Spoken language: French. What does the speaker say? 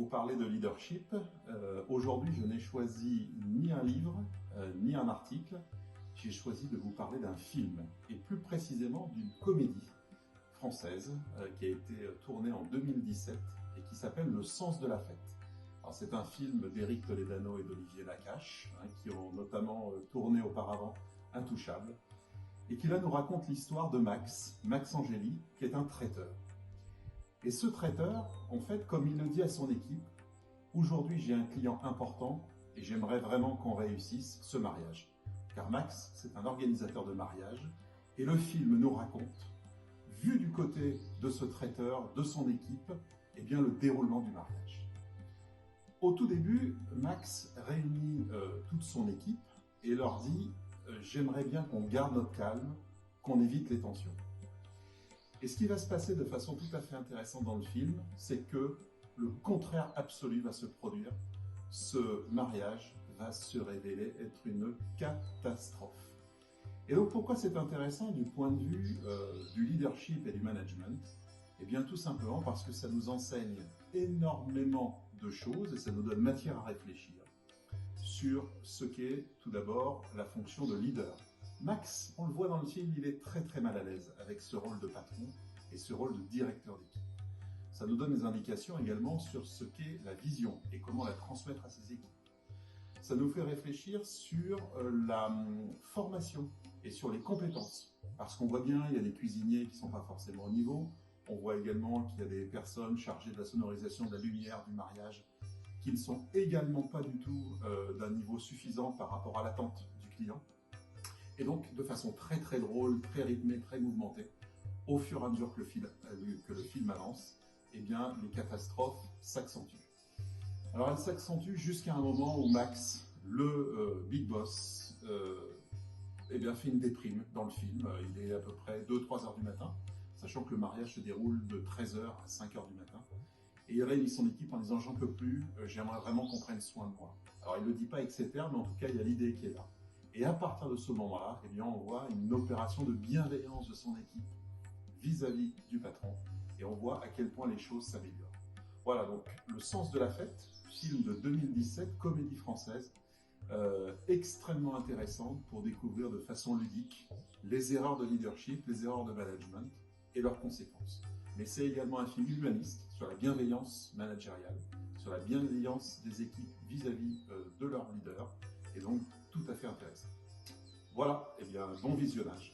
vous parler de leadership. Aujourd'hui, je n'ai choisi ni un livre, ni un article. J'ai choisi de vous parler d'un film, et plus précisément d'une comédie française qui a été tournée en 2017 et qui s'appelle Le sens de la fête. C'est un film d'Éric Toledano et d'Olivier Nakache, qui ont notamment tourné auparavant Intouchable, et qui là nous raconte l'histoire de Max Angéli, qui est un traiteur. Et ce traiteur, en fait, comme il le dit à son équipe, aujourd'hui j'ai un client important et j'aimerais vraiment qu'on réussisse ce mariage. Car Max, c'est un organisateur de mariage, et le film nous raconte, vu du côté de ce traiteur, de son équipe, eh bien, le déroulement du mariage. Au tout début, Max réunit toute son équipe et leur dit j'aimerais bien qu'on garde notre calme, qu'on évite les tensions. Et ce qui va se passer de façon tout à fait intéressante dans le film, c'est que le contraire absolu va se produire. Ce mariage va se révéler être une catastrophe. Et donc pourquoi c'est intéressant du point de vue du leadership et du management? Eh bien tout simplement parce que ça nous enseigne énormément de choses et ça nous donne matière à réfléchir sur ce qu'est tout d'abord la fonction de leader. Max, on le voit dans le film, il est très mal à l'aise avec ce rôle de patron et ce rôle de directeur d'équipe. Ça nous donne des indications également sur ce qu'est la vision et comment la transmettre à ses équipes. Ça nous fait réfléchir sur la formation et sur les compétences. Parce qu'on voit bien, il y a des cuisiniers qui ne sont pas forcément au niveau. On voit également qu'il y a des personnes chargées de la sonorisation, de la lumière, du mariage, qui ne sont également pas du tout d'un niveau suffisant par rapport à l'attente du client. Et donc, de façon très drôle, très rythmée, très mouvementée, au fur et à mesure que le film avance, eh bien, les catastrophes s'accentuent. Alors, elles s'accentuent jusqu'à un moment où Max, le big boss, eh bien, fait une déprime dans le film. Il est à peu près 2-3 heures du matin, sachant que le mariage se déroule de 13h à 5h du matin. Et il réunit son équipe en disant « j'en peux plus, j'aimerais vraiment qu'on prenne soin de moi ». Alors, il ne le dit pas avec ces termes, mais en tout cas, il y a l'idée qui est là. Et à partir de ce moment-là, eh bien, on voit une opération de bienveillance de son équipe vis-à-vis du patron, et on voit à quel point les choses s'améliorent. Voilà, donc Le sens de la fête, film de 2017, comédie française, extrêmement intéressante pour découvrir de façon ludique les erreurs de leadership, les erreurs de management et leurs conséquences. Mais c'est également un film humaniste sur la bienveillance managériale, sur la bienveillance des équipes vis-à-vis de leurs leaders, et donc tout à fait intéressant. Voilà, et bien bon visionnage.